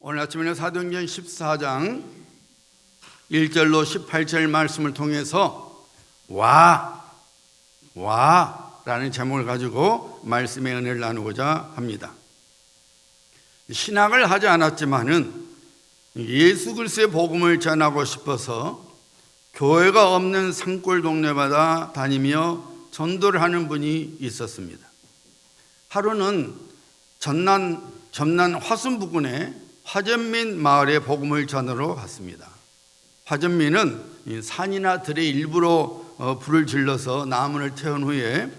오늘 아침에는 사도행전 14장 1절로 18절 말씀을 통해서 와라는 제목을 가지고 말씀의 은혜를 나누고자 합니다. 신학을 하지 않았지만은 예수 그리스도의 복음을 전하고 싶어서 교회가 없는 산골 동네마다 다니며 전도를 하는 분이 있었습니다. 하루는 전남 화순 부근의 화전민 마을에 복음을 전하러 갔습니다. 화전민은 산이나 들의 일부로 불을 질러서 나무를 태운 후에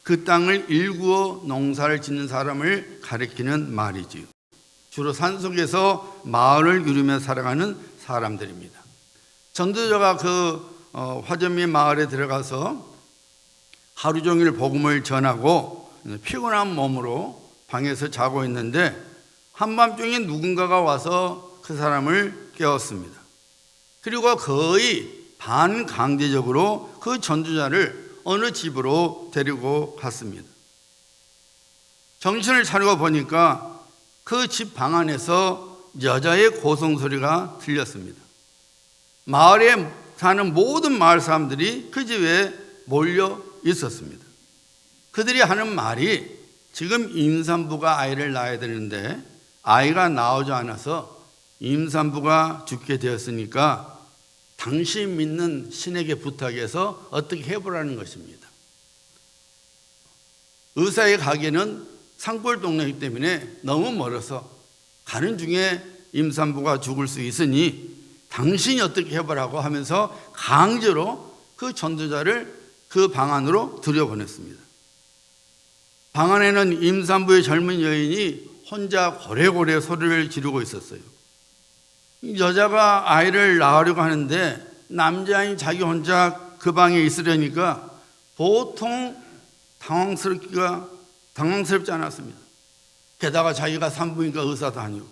그 땅을 일구어 농사를 짓는 사람을 가리키는 말이지요. 주로 산속에서 마을을 이루며 살아가는 사람들입니다. 전도자가 그 화전민 마을에 들어가서 하루 종일 복음을 전하고 피곤한 몸으로 방에서 자고 있는데 한밤중에 누군가가 와서 그 사람을 깨웠습니다. 그리고 거의 반강제적으로 그 전도자를 어느 집으로 데리고 갔습니다. 정신을 차리고 보니까 그 집 방 안에서 여자의 고성소리가 들렸습니다. 마을에 사는 모든 마을 사람들이 그 집에 몰려 있었습니다. 그들이 하는 말이 지금 임산부가 아이를 낳아야 되는데 아이가 나오지 않아서 임산부가 죽게 되었으니까 당신 믿는 신에게 부탁해서 어떻게 해보라는 것입니다. 의사에 가기에는 산골 동네이기 때문에 너무 멀어서 가는 중에 임산부가 죽을 수 있으니 당신이 어떻게 해보라고 하면서 강제로 그 전도자를 그 방 안으로 들여보냈습니다. 방 안에는 임산부의 젊은 여인이 혼자 고래고래 소리를 지르고 있었어요. 여자가 아이를 낳으려고 하는데 남자인 자기 혼자 그 방에 있으려니까 보통 당황스럽지 않았습니다. 게다가 자기가 산부인과 의사도 아니고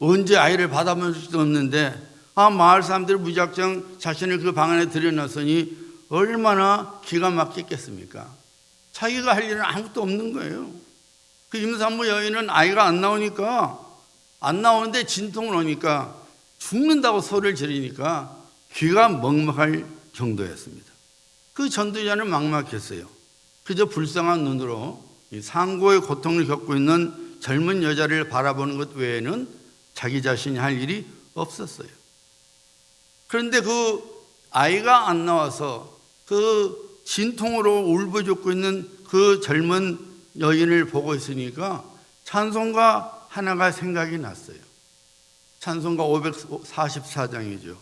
언제 아이를 받아볼 수도 없는데 마을 사람들이 무작정 자신을 그 방 안에 들여놨으니 얼마나 기가 막혔겠습니까? 자기가 할 일은 아무것도 없는 거예요. 그 임산부 여인은 아이가 안 나오는데 진통을 오니까 죽는다고 소리를 지르니까 귀가 먹먹할 정도였습니다. 그 전도자는 막막했어요. 그저 불쌍한 눈으로 상고의 고통을 겪고 있는 젊은 여자를 바라보는 것 외에는 자기 자신이 할 일이 없었어요. 그런데 그 아이가 안 나와서 그 진통으로 울부짖고 있는 그 젊은 여인을 보고 있으니까 찬송가 하나가 생각이 났어요. 찬송가 544장이죠.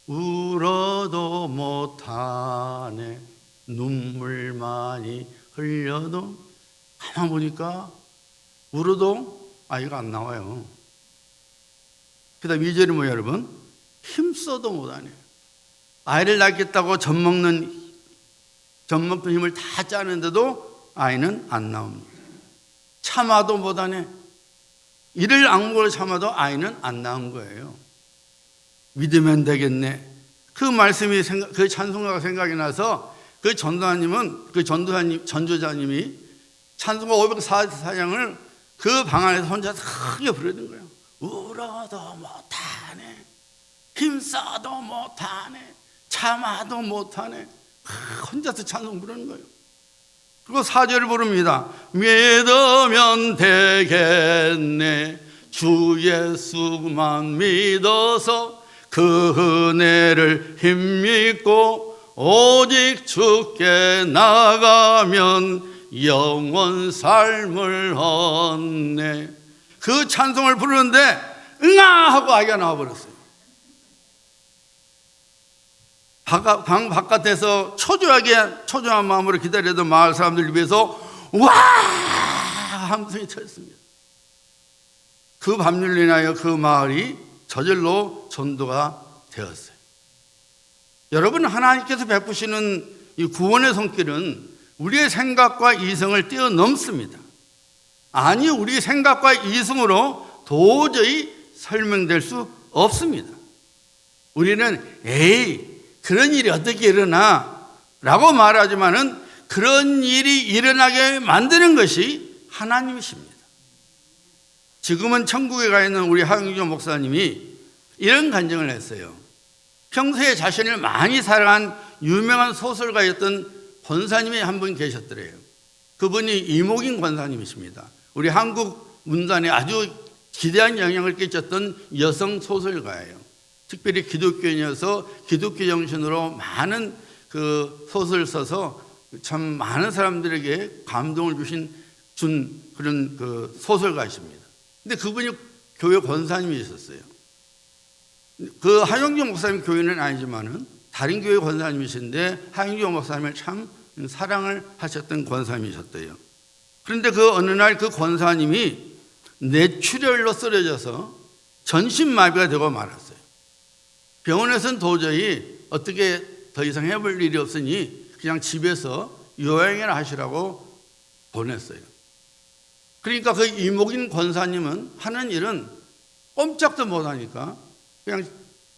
울어도 못하네 눈물 많이 흘려도 가만 보니까 울어도 아이가 안 나와요. 그 다음 2절이 뭐예요 여러분? 힘써도 못하네. 아이를 낳겠다고 젖 먹는 힘을 다 짜는데도 아이는 안 나옵니다. 참아도 못하네. 이를 악물고 참아도 아이는 안 나온 거예요. 믿으면 되겠네. 그 말씀이 그 찬송가가 생각이 나서 그 전도자님이 찬송가 544장을 그 방 안에서 혼자 크게 부르는 거예요. 울어도 못하네. 힘써도 못하네. 참아도 못하네. 혼자서 찬송 부르는 거예요. 그리고 4절을 부릅니다. 믿으면 되겠네. 주 예수만 믿어서 그 은혜를 힘입고 오직 주께 나가면 영원 삶을 얻네. 그 찬송을 부르는데 응아 하고 아이가 나와버렸어요. 방 바깥에서 초조한 마음으로 기다리던 마을 사람들 위해서 와 함성이 터졌습니다. 그 밤일로 인하여 그 마을이 저절로 전도가 되었어요. 여러분, 하나님께서 베푸시는 이 구원의 손길은 우리의 생각과 이성을 뛰어넘습니다. 아니, 우리 생각과 이성으로 도저히 설명될 수 없습니다. 우리는 그런 일이 어떻게 일어나? 라고 말하지만은 그런 일이 일어나게 만드는 것이 하나님이십니다. 지금은 천국에 가 있는 우리 하영조 목사님이 이런 간증을 했어요. 평소에 자신을 많이 사랑한 유명한 소설가였던 권사님이 한 분 계셨더래요. 그분이 이목인 권사님이십니다. 우리 한국 문단에 아주 기대한 영향을 끼쳤던 여성 소설가예요. 특별히 기독교인이어서 기독교 정신으로 많은 그 소설을 써서 참 많은 사람들에게 감동을 준 그런 그 소설가이십니다. 근데 그분이 교회 권사님이셨어요. 그 하영조 목사님 교회는 아니지만은 다른 교회 권사님이신데 하영조 목사님을 참 사랑을 하셨던 권사님이셨대요. 그런데 그 어느 날 그 권사님이 뇌출혈로 쓰러져서 전신마비가 되고 말았어요. 병원에서는 도저히 어떻게 더 이상 해볼 일이 없으니 그냥 집에서 요양이나 하시라고 보냈어요. 그러니까 그 이목인 권사님은 하는 일은 꼼짝도 못하니까 그냥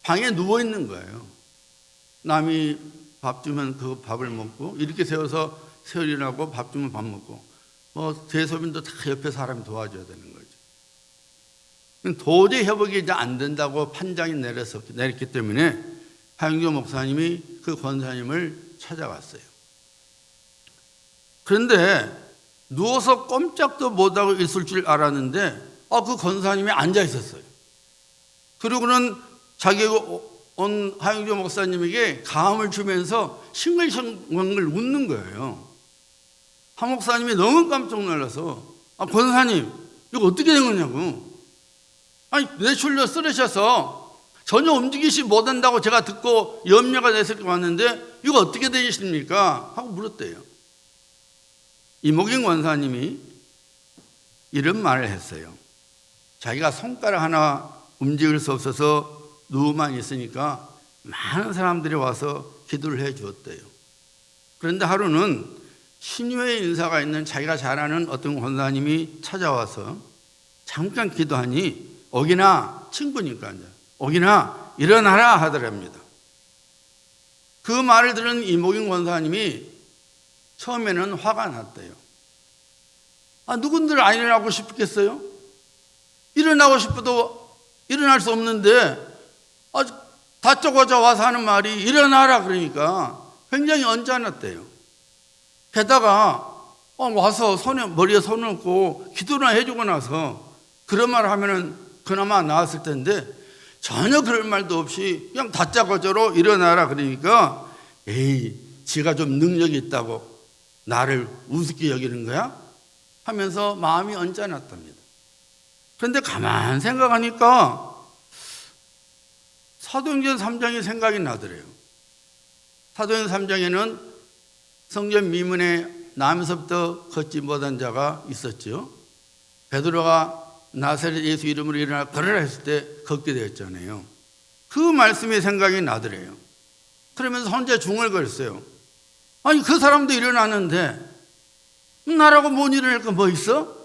방에 누워 있는 거예요. 남이 밥 주면 그 밥을 먹고 이렇게 세워서 세월이라고 밥 주면 밥 먹고 뭐 대소변도 다 옆에 사람이 도와줘야 되는 거죠. 도저히 회복이 이제 안 된다고 판장이 내렸기 때문에 하영조 목사님이 그 권사님을 찾아갔어요. 그런데 누워서 꼼짝도 못하고 있을 줄 알았는데 그 권사님이 앉아 있었어요. 그리고는 자기가 온 하영조 목사님에게 가함을 주면서 싱글싱글 웃는 거예요. 하 목사님이 너무 깜짝 놀라서 권사님 이거 어떻게 된 거냐고. 아니 뇌출혈 쓰러셔서 전혀 움직이지 못한다고 제가 듣고 염려가 돼서 왔는데 이거 어떻게 되십니까? 하고 물었대요. 이목인 권사님이 이런 말을 했어요. 자기가 손가락 하나 움직일 수 없어서 누워만 있으니까 많은 사람들이 와서 기도를 해 주었대요. 그런데 하루는 신유의 인사가 있는 자기가 잘 아는 어떤 권사님이 찾아와서 잠깐 기도하니 오기나 친구니까 오기나 일어나라 하더랍니다. 그 말을 들은 이목인 권사님이 처음에는 화가 났대요. 누군들 안 일어나고 싶겠어요? 일어나고 싶어도 일어날 수 없는데 다짜고짜 와서 하는 말이 일어나라 그러니까 굉장히 언짢았대요. 게다가 와서 머리에 손을 얹고 기도나 해주고 나서 그런 말을 하면은 그나마 나았을 텐데 전혀 그럴 말도 없이 그냥 다짜고짜로 일어나라 그러니까 에이 지가 좀 능력이 있다고 나를 우습게 여기는 거야? 하면서 마음이 언짢았답니다. 그런데 가만 생각하니까 사도행전 3장이 생각이 나더래요. 사도행전 3장에는 성전 미문에 남에서부터 걷지 못한 자가 있었죠. 베드로가 나사렛 예수 이름으로 일어나 걸으라 했을 때 걷게 되었잖아요. 그 말씀이 생각이 나더래요. 그러면서 혼자 중얼거렸어요. 아니 그 사람도 일어났는데 나라고 못 일어날 거 뭐 있어?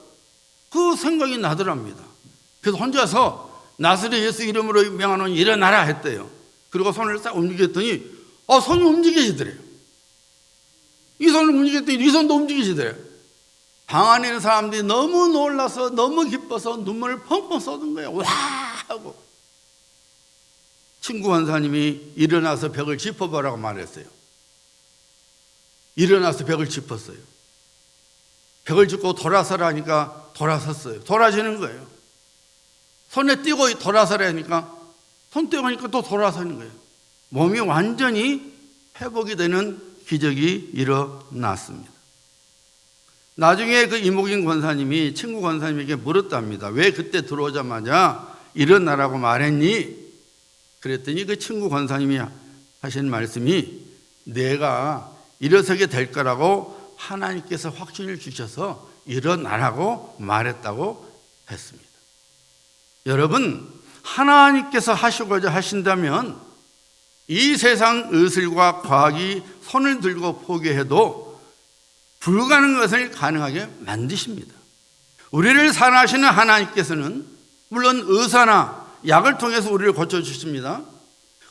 그 생각이 나더랍니다. 그래서 혼자서 나사렛 예수 이름으로 명하노니 일어나라 했대요. 그리고 손을 싹 움직였더니 손이 움직이시더래요. 이 손을 움직였더니 이 손도 움직이시더래요. 방 안에 있는 사람들이 너무 놀라서 너무 기뻐서 눈물을 펑펑 쏟은 거예요. 와 하고. 친구 권사님이 일어나서 벽을 짚어보라고 말했어요. 일어나서 벽을 짚었어요. 벽을 짚고 돌아서라니까 돌아섰어요. 돌아지는 거예요. 손에 띄고 돌아서라니까 손 띄고 하니까 또 돌아서는 거예요. 몸이 완전히 회복이 되는 기적이 일어났습니다. 나중에 그 이목인 권사님이 친구 권사님에게 물었답니다. 왜 그때 들어오자마자 일어나라고 말했니? 그랬더니 그 친구 권사님이 하신 말씀이 내가 일어서게 될 거라고 하나님께서 확신을 주셔서 일어나라고 말했다고 했습니다. 여러분, 하나님께서 하시고자 하신다면 이 세상 의술과 과학이 손을 들고 포기해도 불가능한 것을 가능하게 만드십니다. 우리를 사랑하시는 하나님께서는 물론 의사나 약을 통해서 우리를 고쳐주십니다.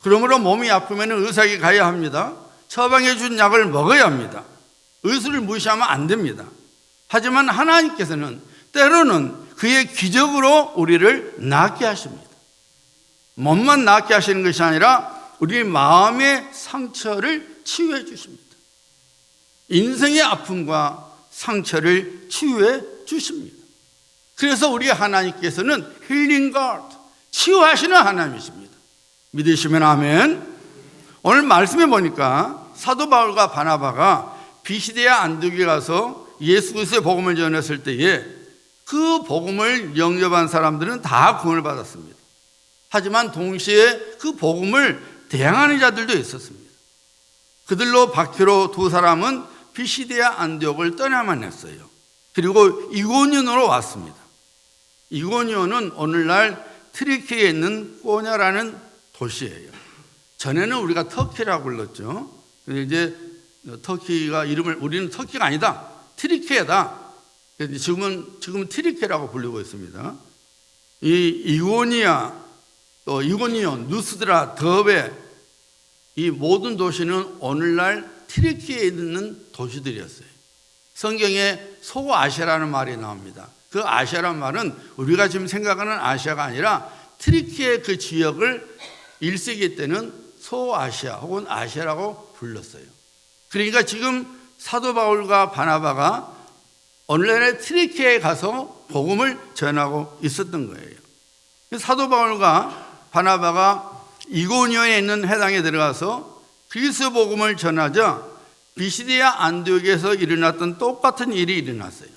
그러므로 몸이 아프면 의사에게 가야 합니다. 처방해 준 약을 먹어야 합니다. 의술을 무시하면 안 됩니다. 하지만 하나님께서는 때로는 그의 기적으로 우리를 낫게 하십니다. 몸만 낫게 하시는 것이 아니라 우리 마음의 상처를 치유해 주십니다. 인생의 아픔과 상처를 치유해 주십니다. 그래서 우리 하나님께서는 힐링 갓, 치유하시는 하나님이십니다. 믿으시면 아멘. 오늘 말씀에 보니까 사도 바울과 바나바가 비시디아 안디옥에 가서 예수 그리스도의 복음을 전했을 때에 그 복음을 영접한 사람들은 다 구원을 받았습니다. 하지만 동시에 그 복음을 대항하는 자들도 있었습니다. 그들로 박히로 두 사람은 비시디아 안디옥을 떠나만 했어요. 그리고 이고니온으로 왔습니다. 이고니온은 오늘날 트리키에 있는 꼬냐라는 도시예요. 전에는 우리가 터키라고 불렀죠. 근데 이제 터키가 이름을 우리는 터키가 아니다, 트리키에다. 지금은 트리키라고 부르고 있습니다. 이 이고니아, 또 이고니온, 누스드라, 더베, 이 모든 도시는 오늘날 트리키에 있는 도시들이었어요. 성경에 소아시아라는 말이 나옵니다. 그 아시아라는 말은 우리가 지금 생각하는 아시아가 아니라 트리키의 그 지역을 1세기 때는 소아시아 혹은 아시아라고 불렀어요. 그러니까 지금 사도 바울과 바나바가 오늘날의 트리키에 가서 복음을 전하고 있었던 거예요. 사도 바울과 바나바가 이고니온에 있는 회당에 들어가서 그리스도 복음을 전하자 비시디아 안디옥에서 일어났던 똑같은 일이 일어났어요.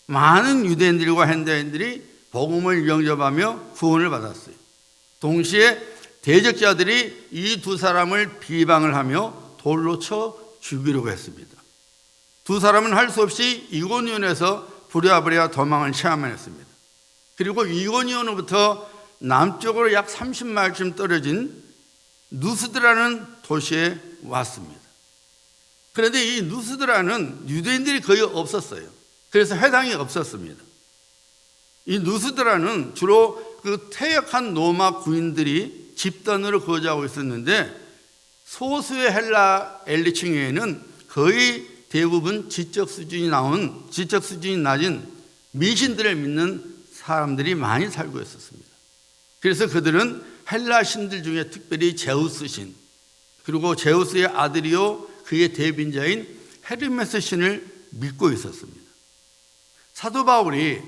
많은 유대인들과 현대인들이 복음을 영접하며 구원을 받았어요. 동시에 대적자들이 이 두 사람을 비방을 하며 돌로 쳐 죽이려고 했습니다. 두 사람은 할 수 없이 이고니온에서 부랴부랴 도망을 시험했습니다. 그리고 이고니온으로부터 남쪽으로 약 30마일쯤 떨어진 누스드라는 도시에 왔습니다. 그런데 이 누스드라는 유대인들이 거의 없었어요. 그래서 회당이 없었습니다. 이 누스드라는 주로 그 퇴역한 로마 구인들이 집단으로 거주하고 있었는데 소수의 헬라 엘리층에는 거의 대부분 지적 수준이 낮은 미신들을 믿는 사람들이 많이 살고 있었습니다. 그래서 그들은 헬라 신들 중에 특별히 제우스 신, 그리고 제우스의 아들이요 그의 대빈자인 헤르메스 신을 믿고 있었습니다. 사도 바울이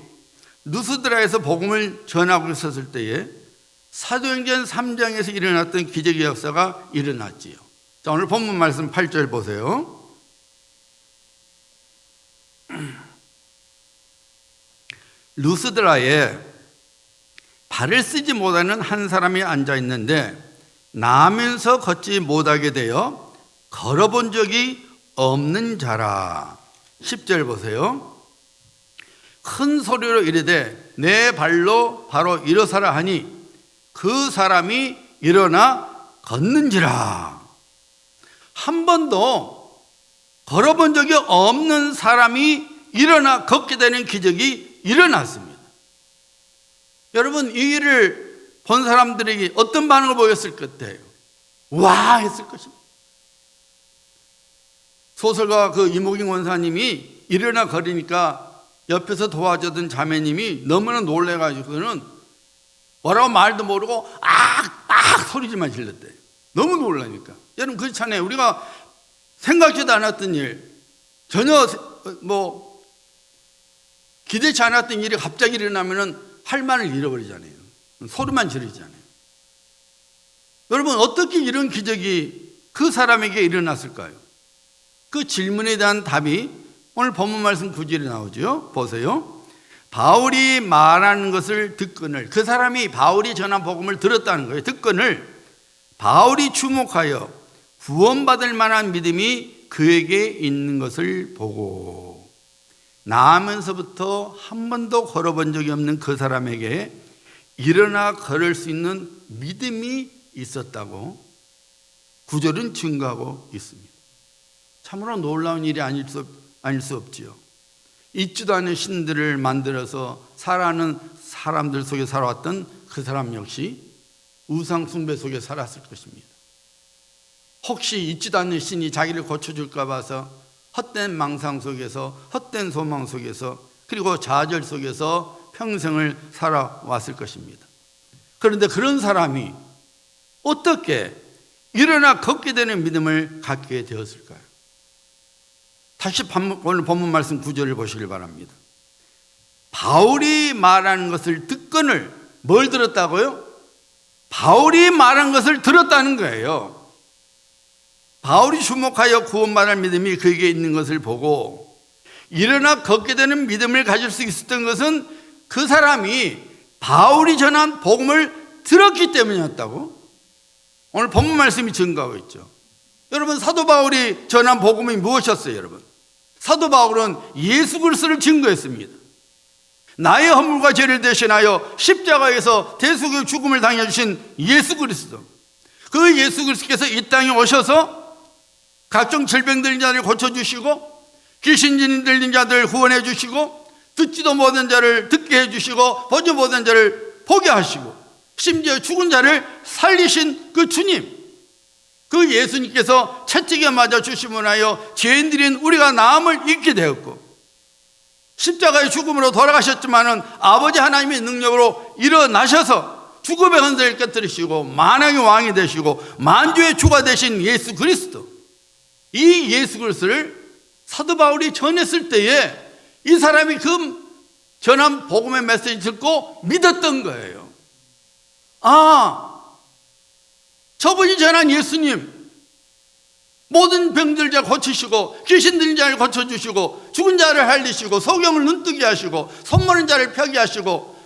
누스드라에서 복음을 전하고 있었을 때에 사도행전 3장에서 일어났던 기적의 역사가 일어났지요. 자, 오늘 본문 말씀 8절 보세요. 루스드라에 발을 쓰지 못하는 한 사람이 앉아 있는데 나면서 걷지 못하게 되어 걸어본 적이 없는 자라. 10절 보세요. 큰 소리로 이르되 내 발로 바로 일어서라 하니 그 사람이 일어나 걷는지라. 한 번도 걸어본 적이 없는 사람이 일어나 걷게 되는 기적이 일어났습니다. 여러분, 이 일을 본 사람들에게 어떤 반응을 보였을 것 같아요? 와 했을 것입니다. 소설가 그 이모경 원사님이 일어나 걸으니까 옆에서 도와주던 자매님이 너무나 놀래가지고는 뭐라고 말도 모르고 악 소리지만 질렀대요. 너무 놀라니까. 여러분 그렇잖아요. 우리가 생각지도 않았던 일, 전혀 기대치 않았던 일이 갑자기 일어나면은 할 말을 잃어버리잖아요. 소리만 지르잖아요. 여러분 어떻게 이런 기적이 그 사람에게 일어났을까요? 그 질문에 대한 답이 오늘 본문 말씀 9절에 나오죠. 보세요. 바울이 말하는 것을 듣거늘, 그 사람이 바울이 전한 복음을 들었다는 거예요. 듣거늘 바울이 주목하여 구원받을 만한 믿음이 그에게 있는 것을 보고 나면서부터 한 번도 걸어본 적이 없는 그 사람에게 일어나 걸을 수 있는 믿음이 있었다고 9절은 증거하고 있습니다. 참으로 놀라운 일이 아닐 수 없지요. 있지도 않은 신들을 만들어서 살아가는 사람들 속에 살아왔던 그 사람 역시 우상 숭배 속에 살았을 것입니다. 혹시 있지도 않는 신이 자기를 고쳐줄까 봐서 헛된 망상 속에서, 헛된 소망 속에서, 그리고 좌절 속에서 평생을 살아왔을 것입니다. 그런데 그런 사람이 어떻게 일어나 걷게 되는 믿음을 갖게 되었을까요? 다시 오늘 본문 말씀 9절을 보시길 바랍니다. 바울이 말하는 것을 듣거늘, 뭘 들었다고요? 바울이 말한 것을 들었다는 거예요. 바울이 주목하여 구원받을 믿음이 그에게 있는 것을 보고 일어나 걷게 되는 믿음을 가질 수 있었던 것은 그 사람이 바울이 전한 복음을 들었기 때문이었다고 오늘 본문 말씀이 증거하고 있죠. 여러분, 사도 바울이 전한 복음이 무엇이었어요? 여러분, 사도 바울은 예수 그리스도를 증거했습니다. 나의 허물과 죄를 대신하여 십자가에서 대속의 죽음을 당해주신 예수 그리스도, 그 예수 그리스도께서 이 땅에 오셔서 각종 질병 들린 자를 고쳐주시고 귀신 들린 자들 구원해 주시고 듣지도 못한 자를 듣게 해주시고 보지 못한 자를 보게 하시고 심지어 죽은 자를 살리신 그 주님, 그 예수님께서 채찍에 맞아 주심을 하여 죄인들인 우리가 나음을 잊게 되었고 십자가의 죽음으로 돌아가셨지만은 아버지 하나님의 능력으로 일어나셔서 죽음의 흔적을 깨뜨리시고 만왕의 왕이 되시고 만주의 주가 되신 예수 그리스도, 이 예수 그리스도를 사도 바울이 전했을 때에 이 사람이 그 전한 복음의 메시지 듣고 믿었던 거예요. 아, 저분이 전한 예수님, 모든 병들 자 고치시고 귀신 들린 자를 고쳐주시고 죽은 자를 살리시고 소경을 눈뜨게 하시고 손모는 자를 펴게 하시고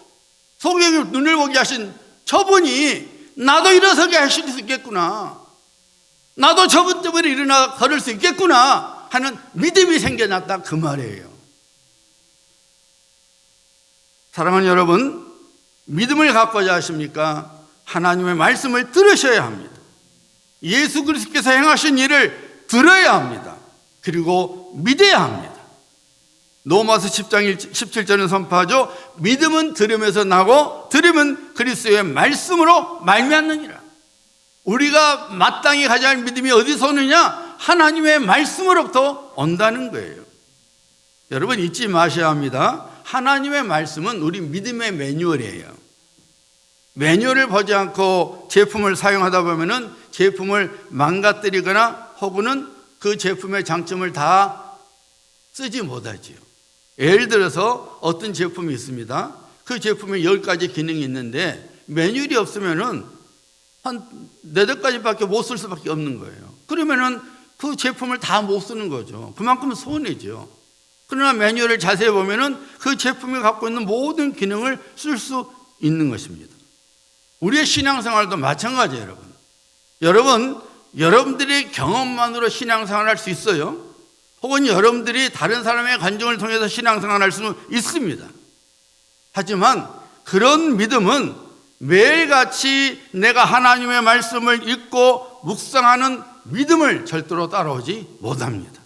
소경을 눈을 보게 하신 저분이 나도 일어서게 하실 수 있겠구나, 나도 저분 때문에 일어나 걸을 수 있겠구나 하는 믿음이 생겨났다, 그 말이에요. 사랑하는 여러분, 믿음을 갖고자 하십니까? 하나님의 말씀을 들으셔야 합니다. 예수 그리스도께서 행하신 일을 들어야 합니다. 그리고 믿어야 합니다. 로마서 10장 17절은 선포하죠. 믿음은 들음에서 나고 들음은 그리스도의 말씀으로 말미암느니라. 우리가 마땅히 가져야 할 믿음이 어디서 오느냐? 하나님의 말씀으로부터 온다는 거예요. 여러분, 잊지 마셔야 합니다. 하나님의 말씀은 우리 믿음의 매뉴얼이에요. 매뉴얼을 보지 않고 제품을 사용하다 보면은 제품을 망가뜨리거나 혹은 그 제품의 장점을 다 쓰지 못하지요. 예를 들어서 어떤 제품이 있습니다. 그 제품에 10가지 기능이 있는데 매뉴얼이 없으면은 한 4가지밖에 못 쓸 수밖에 없는 거예요. 그러면은 그 제품을 다 못 쓰는 거죠. 그만큼 손해죠. 그러나 매뉴얼을 자세히 보면은 그 제품이 갖고 있는 모든 기능을 쓸 수 있는 것입니다. 우리의 신앙생활도 마찬가지예요, 여러분. 여러분들이 경험만으로 신앙생활을 할 수 있어요. 혹은 여러분들이 다른 사람의 간증을 통해서 신앙생활을 할 수는 있습니다. 하지만 그런 믿음은 매일같이 내가 하나님의 말씀을 읽고 묵상하는 믿음을 절대로 따라오지 못합니다.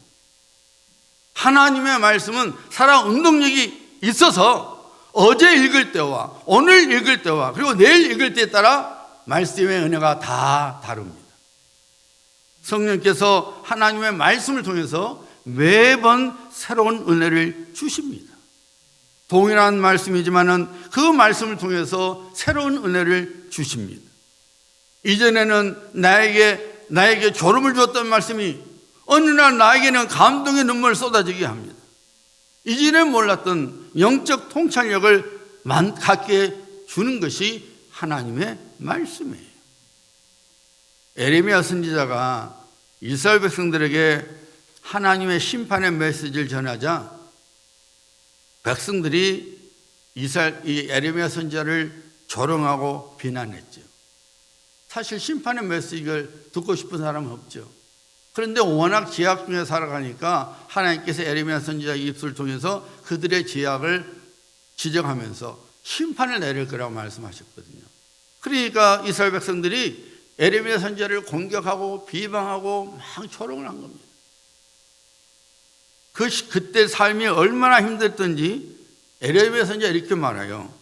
하나님의 말씀은 살아 운동력이 있어서 어제 읽을 때와 오늘 읽을 때와 그리고 내일 읽을 때에 따라 말씀의 은혜가 다 다릅니다. 성령께서 하나님의 말씀을 통해서 매번 새로운 은혜를 주십니다. 동일한 말씀이지만은 그 말씀을 통해서 새로운 은혜를 주십니다. 이전에는 나에게 졸음을 줬던 말씀이 어느 날 나에게는 감동의 눈물을 쏟아지게 합니다. 이전에 몰랐던 영적 통찰력을 갖게 주는 것이 하나님의 말씀이에요. 에레미야 선지자가 이스라엘 백성들에게 하나님의 심판의 메시지를 전하자 백성들이 이 에레미야 선지자를 조롱하고 비난했죠. 사실 심판의 메시지를 듣고 싶은 사람은 없죠. 그런데 워낙 죄악 중에 살아가니까 하나님께서 에레미야 선지자 입술을 통해서 그들의 죄악을 지적하면서 심판을 내릴 거라고 말씀하셨거든요. 그러니까 이스라엘 백성들이 에레미야 선지자를 공격하고 비방하고 막 조롱을 한 겁니다. 그때 삶이 얼마나 힘들었던지 에레미야 선지자가 이렇게 말해요.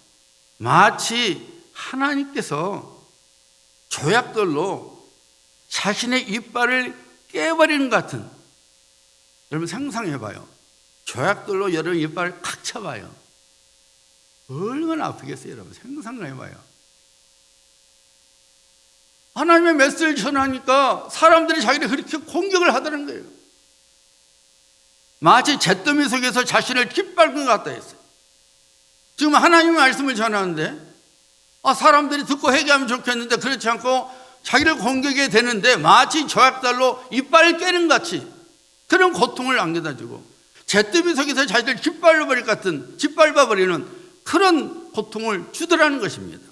마치 하나님께서 조약돌로 자신의 이빨을 깨버리는 것 같은, 여러분 상상해봐요. 조약돌로 여러분 이빨을 칵 쳐봐요. 얼마나 아프겠어요, 여러분. 상상해봐요. 하나님의 메시지를 전하니까 사람들이 자기를 그렇게 공격을 하다는 거예요. 마치 잿더미 속에서 자신을 깃밟은 것 같다 했어요. 지금 하나님의 말씀을 전하는데 사람들이 듣고 회개하면 좋겠는데 그렇지 않고 자기를 공격해야 되는데 마치 조약달로 이빨을 깨는 같이 그런 고통을 안겨다주고 잿더미 속에서 자기를 짓밟아버리는 그런 고통을 주더라는 것입니다.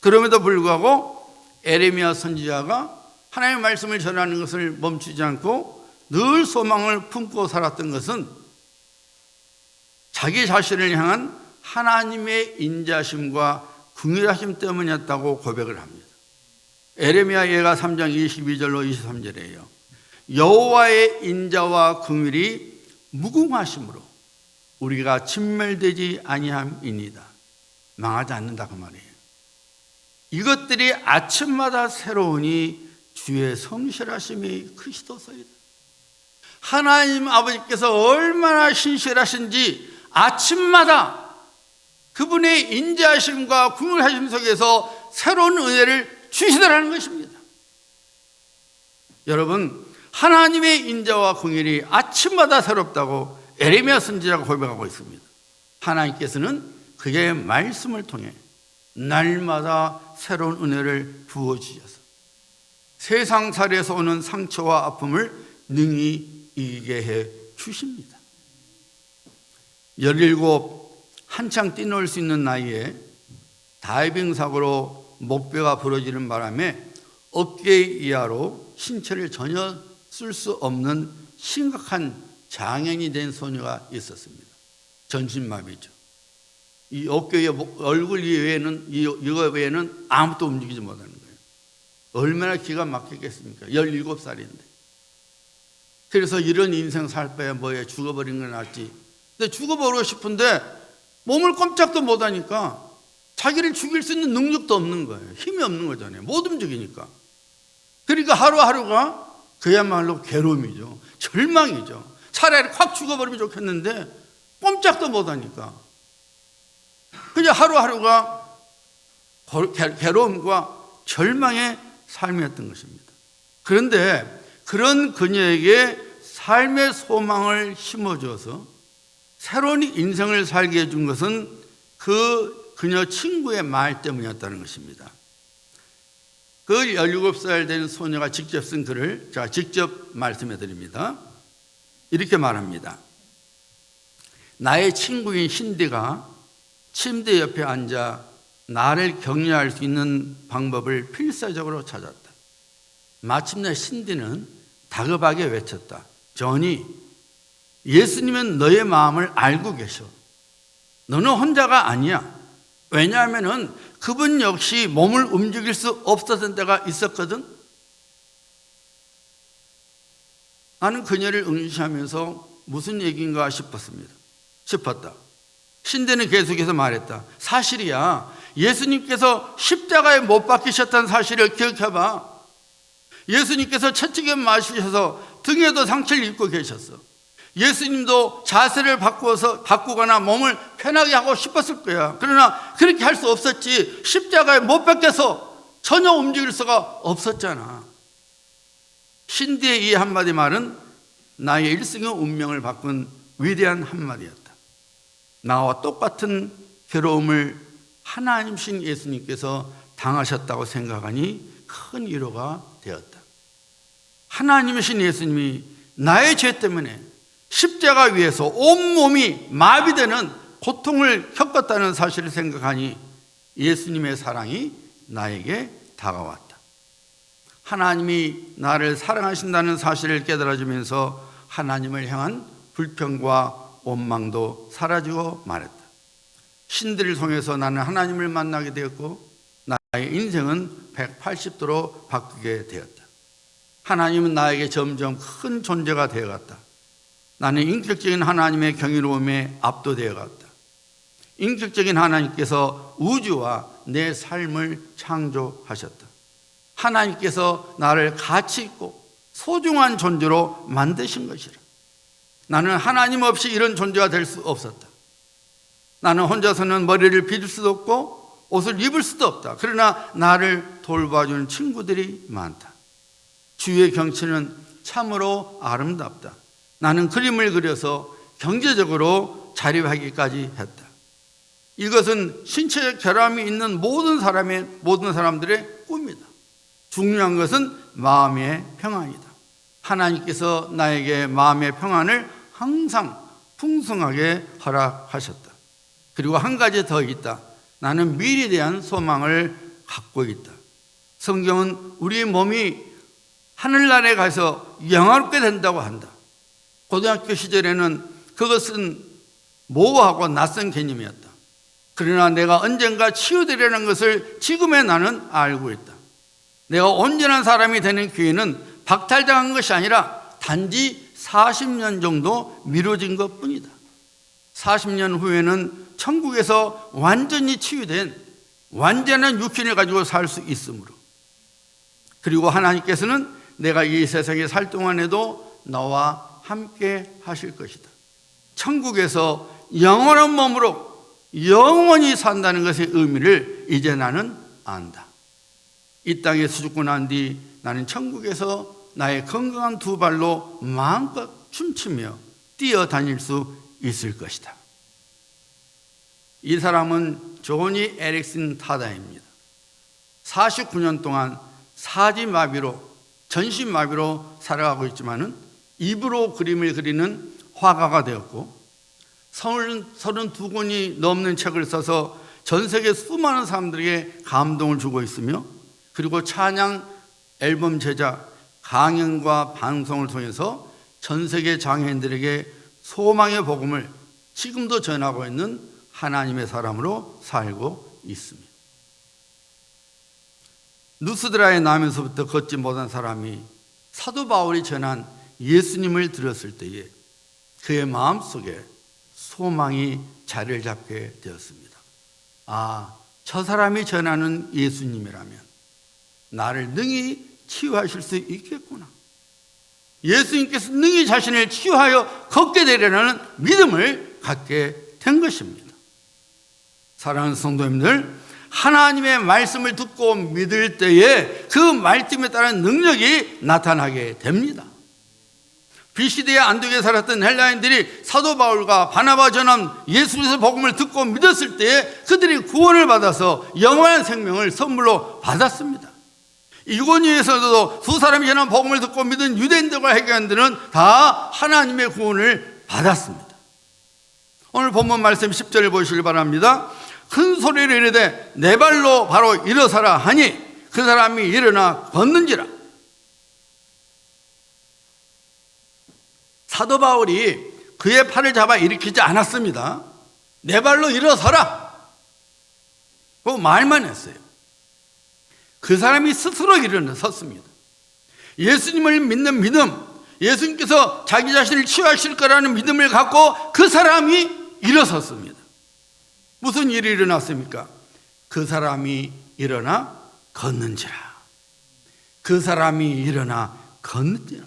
그럼에도 불구하고 에레미야 선지자가 하나님의 말씀을 전하는 것을 멈추지 않고 늘 소망을 품고 살았던 것은 자기 자신을 향한 하나님의 인자심과 긍휼하심 때문이었다고 고백을 합니다. 에레미야 예가 3장 22절로 23절이에요. 여호와의 인자와 긍휼이 무궁하심으로 우리가 진멸되지 아니함이니이다. 망하지 않는다 그 말이에요. 이것들이 아침마다 새로우니 주의 성실하심이 크시도소이다. 하나님 아버지께서 얼마나 신실하신지 아침마다 그분의 인자하심과 긍휼하심 속에서 새로운 은혜를 주시더라는 것입니다. 여러분, 하나님의 인자와 긍휼이 아침마다 새롭다고 에레미야 선지자가 고백하고 있습니다. 하나님께서는 그의 말씀을 통해 날마다 새로운 은혜를 부어주셔서 세상살이에서 오는 상처와 아픔을 능히 이기게 해 주십니다. 17 한창 뛰놀 수 있는 나이에 다이빙 사고로 목뼈가 부러지는 바람에 어깨 이하로 신체를 전혀 쓸 수 없는 심각한 장애인이 된 소녀가 있었습니다. 전신마비죠. 이 어깨 얼굴 이외에는 이거 외에는 아무도 움직이지 못하는 거예요. 얼마나 기가 막히겠습니까? 17살인데. 그래서 이런 인생 살 바에 뭐에 죽어버린 건 낫지. 근데 죽어버리고 싶은데 몸을 꼼짝도 못하니까 자기를 죽일 수 있는 능력도 없는 거예요. 힘이 없는 거잖아요. 못 움직이니까. 그러니까 하루하루가 그야말로 괴로움이죠. 절망이죠. 차라리 확 죽어버리면 좋겠는데 꼼짝도 못하니까 그냥 하루하루가 괴로움과 절망의 삶이었던 것입니다. 그런데 그런 그녀에게 삶의 소망을 심어주어서 새로운 인생을 살게 해준 것은 그녀 친구의 말 때문이었다는 것입니다. 그 17살 된 소녀가 직접 쓴 글을 제가 직접 말씀해 드립니다. 이렇게 말합니다. 나의 친구인 신디가 침대 옆에 앉아 나를 격려할 수 있는 방법을 필사적으로 찾았다. 마침내 신디는 다급하게 외쳤다. 조니, 예수님은 너의 마음을 알고 계셔. 너는 혼자가 아니야. 왜냐하면 그분 역시 몸을 움직일 수 없었던 때가 있었거든. 나는 그녀를 응시하면서 무슨 얘기인가 싶었다. 신대는 계속해서 말했다. 사실이야. 예수님께서 십자가에 못 박히셨다는 사실을 기억해봐. 예수님께서 채찍에 맞으셔서 등에도 상처를 입고 계셨어. 예수님도 자세를 바꾸거나 몸을 편하게 하고 싶었을 거야. 그러나 그렇게 할 수 없었지. 십자가에 못 박혀서 전혀 움직일 수가 없었잖아. 신디의 이 한마디 말은 나의 일생의 운명을 바꾼 위대한 한마디였다. 나와 똑같은 괴로움을 하나님신 예수님께서 당하셨다고 생각하니 큰 위로가 되었다. 하나님이신 예수님이 나의 죄 때문에 십자가 위에서 온몸이 마비되는 고통을 겪었다는 사실을 생각하니 예수님의 사랑이 나에게 다가왔다. 하나님이 나를 사랑하신다는 사실을 깨달아주면서 하나님을 향한 불평과 원망도 사라지고 말했다. 신들을 통해서 나는 하나님을 만나게 되었고 나의 인생은 180도로 바뀌게 되었다. 하나님은 나에게 점점 큰 존재가 되어갔다. 나는 인격적인 하나님의 경이로움에 압도되어갔다. 인격적인 하나님께서 우주와 내 삶을 창조하셨다. 하나님께서 나를 가치 있고 소중한 존재로 만드신 것이라. 나는 하나님 없이 이런 존재가 될 수 없었다. 나는 혼자서는 머리를 빗을 수도 없고 옷을 입을 수도 없다. 그러나 나를 돌봐주는 친구들이 많다. 주의 경치는 참으로 아름답다. 나는 그림을 그려서 경제적으로 자립하기까지 했다. 이것은 신체적 결함이 있는 모든 사람들의 꿈이다. 중요한 것은 마음의 평안이다. 하나님께서 나에게 마음의 평안을 항상 풍성하게 허락하셨다. 그리고 한 가지 더 있다. 나는 미래에 대한 소망을 갖고 있다. 성경은 우리 몸이 하늘나라에 가서 영화롭게 된다고 한다. 고등학교 시절에는 그것은 모호하고 낯선 개념이었다. 그러나 내가 언젠가 치유되려는 것을 지금의 나는 알고 있다. 내가 온전한 사람이 되는 기회는 박탈당한 것이 아니라 단지 40년 정도 미뤄진 것뿐이다. 40년 후에는 천국에서 완전히 치유된 완전한 육신을 가지고 살 수 있으므로, 그리고 하나님께서는 내가 이 세상에 살 동안에도 나와 함께 하실 것이다. 천국에서 영원한 몸으로 영원히 산다는 것의 의미를 이제 나는 안다. 이 땅에 죽고 난 뒤 나는 천국에서 나의 건강한 두 발로 마음껏 춤추며 뛰어다닐 수 있을 것이다. 이 사람은 조니 에릭슨 타다입니다. 49년 동안 사지마비로, 전신마비로 살아가고 있지만은 입으로 그림을 그리는 화가가 되었고 32권이 넘는 책을 써서 전 세계 수많은 사람들에게 감동을 주고 있으며, 그리고 찬양 앨범 제작, 강연과 방송을 통해서 전 세계 장애인들에게 소망의 복음을 지금도 전하고 있는 하나님의 사람으로 살고 있습니다. 누스드라에 나면서부터 걷지 못한 사람이 사도 바울이 전한 예수님을 들었을 때에 그의 마음속에 소망이 자리를 잡게 되었습니다. 아, 저 사람이 전하는 예수님이라면 나를 능히 치유하실 수 있겠구나. 예수님께서 능히 자신을 치유하여 걷게 되려는 믿음을 갖게 된 것입니다. 사랑하는 성도님들, 하나님의 말씀을 듣고 믿을 때에 그 말씀에 따른 능력이 나타나게 됩니다. BC대에 안디옥에 살았던 헬라인들이 사도 바울과 바나바 전한 예수님의 복음을 듣고 믿었을 때에 그들이 구원을 받아서 영원한 생명을 선물로 받았습니다. 이고니에서도 두 사람이 전한 복음을 듣고 믿은 유대인들과 해결한들은 다 하나님의 구원을 받았습니다. 오늘 본문 말씀 10절을 보시길 바랍니다. 큰 소리를 이르되 내 발로 바로 일어서라 하니 그 사람이 일어나 걷는지라. 사도 바울이 그의 팔을 잡아 일으키지 않았습니다. 내 발로 일어서라, 그 말만 했어요. 그 사람이 스스로 일어섰습니다. 예수님을 믿는 믿음, 예수님께서 자기 자신을 치유하실 거라는 믿음을 갖고 그 사람이 일어섰습니다. 무슨 일이 일어났습니까? 그 사람이 일어나 걷는지라. 그 사람이 일어나 걷는지라.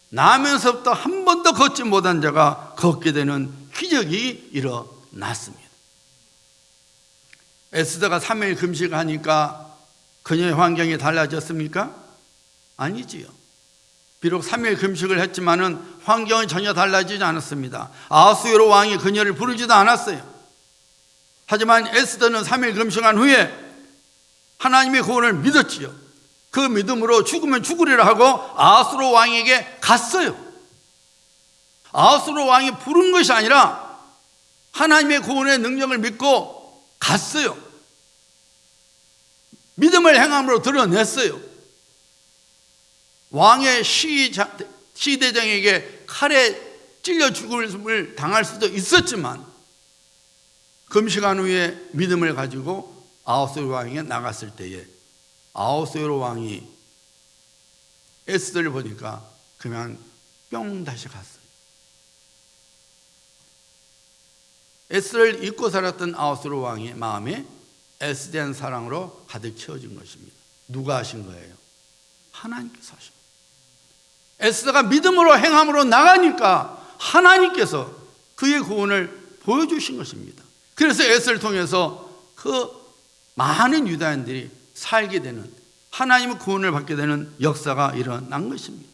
나면서부터 한 번도 걷지 못한 자가 걷게 되는 기적이 일어났습니다. 에스더가 3일 금식하니까 그녀의 환경이 달라졌습니까? 아니지요. 비록 3일 금식을 했지만은 환경은 전혀 달라지지 않았습니다. 아하수에로 왕이 그녀를 부르지도 않았어요. 하지만 에스더는 3일 금식한 후에 하나님의 구원을 믿었지요. 그 믿음으로 죽으면 죽으리라 하고 아하수에로 왕에게 갔어요. 아하수에로 왕이 부른 것이 아니라 하나님의 구원의 능력을 믿고 갔어요. 믿음을 행함으로 드러냈어요. 왕의 시대장에게 칼에 찔려 죽음을 당할 수도 있었지만 금식한 후에 믿음을 가지고 아하수에로 왕에게 나갔을 때에 아하수에로 왕이 에스더를 보니까 그냥 뿅 다시 갔어요. 에스더를 잊고 살았던 아하수에로 왕의 마음에 에스더에 대한 사랑으로 가득 채워진 것입니다. 누가 하신 거예요? 하나님께서 하신 거예요. 에스더가 믿음으로 행함으로 나가니까 하나님께서 그의 구원을 보여주신 것입니다. 그래서 에스더를 통해서 그 많은 유다인들이 살게 되는, 하나님의 구원을 받게 되는 역사가 일어난 것입니다.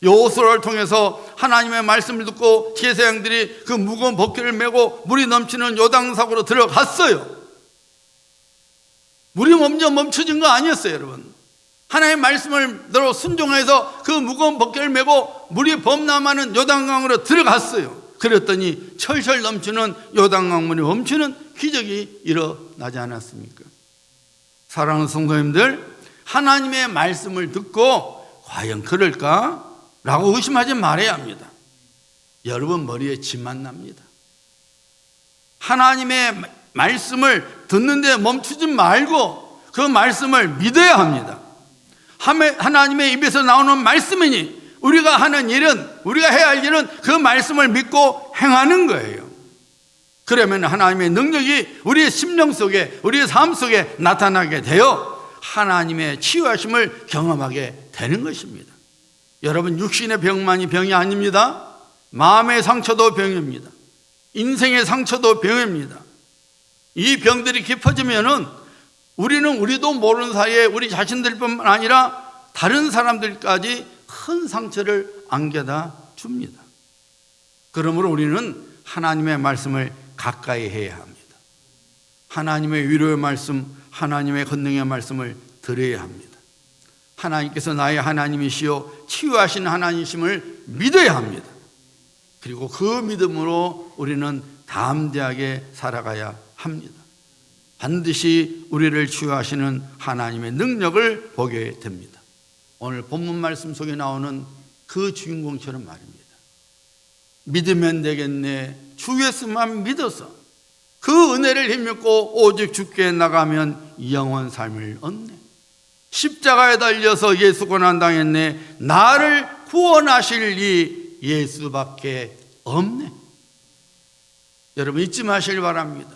여호수아를 통해서 하나님의 말씀을 듣고 제사장들이 그 무거운 법궤를 메고 물이 넘치는 요단강으로 들어갔어요. 물이 먼저 멈춰진 거 아니었어요, 여러분. 하나님의 말씀을 들어 순종해서 그 무거운 법궤를 메고 물이 범람하는 요단강으로 들어갔어요. 그랬더니 철철 넘치는 요단강 물이 멈추는 기적이 일어나지 않았습니까? 사랑하는 성도님들, 하나님의 말씀을 듣고 과연 그럴까? 라고 의심하지 말아야 합니다. 여러분 머리에 짐만 납니다. 하나님의 말씀을 듣는데 멈추지 말고 그 말씀을 믿어야 합니다. 하나님의 입에서 나오는 말씀이니 우리가 하는 일은, 우리가 해야 할 일은 그 말씀을 믿고 행하는 거예요. 그러면 하나님의 능력이 우리의 심령 속에, 우리의 삶 속에 나타나게 되어 하나님의 치유하심을 경험하게 되는 것입니다. 여러분, 육신의 병만이 병이 아닙니다. 마음의 상처도 병입니다. 인생의 상처도 병입니다. 이 병들이 깊어지면은 우리도 모르는 사이에 우리 자신들뿐만 아니라 다른 사람들까지 큰 상처를 안겨다 줍니다. 그러므로 우리는 하나님의 말씀을 가까이 해야 합니다. 하나님의 위로의 말씀, 하나님의 권능의 말씀을 들어야 합니다. 하나님께서 나의 하나님이시요 치유하신 하나님이심을 믿어야 합니다. 그리고 그 믿음으로 우리는 담대하게 살아가야 합니다. 반드시 우리를 치유하시는 하나님의 능력을 보게 됩니다. 오늘 본문 말씀 속에 나오는 그 주인공처럼 말입니다. 믿으면 되겠네. 주 예수만 믿어서 그 은혜를 힘입고 오직 주께 나가면 영원 삶을 얻네. 십자가에 달려서 예수 고난당했네. 나를 구원하실 이 예수밖에 없네. 여러분 잊지 마시길 바랍니다.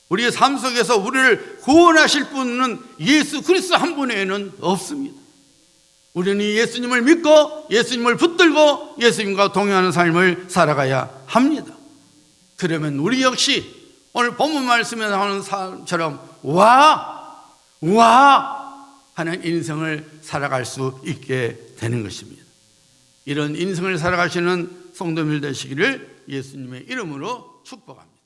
우리의 삶 속에서 우리를 구원하실 분은 예수 그리스도 한 분 외에는 없습니다. 우리는 예수님을 믿고 예수님을 붙들고 예수님과 동행하는 삶을 살아가야 합니다. 그러면 우리 역시 오늘 본문 말씀에 나오는 사람처럼 와 하는 인생을 살아갈 수 있게 되는 것입니다. 이런 인생을 살아가시는 성도님들 되시기를 예수님의 이름으로 축복합니다.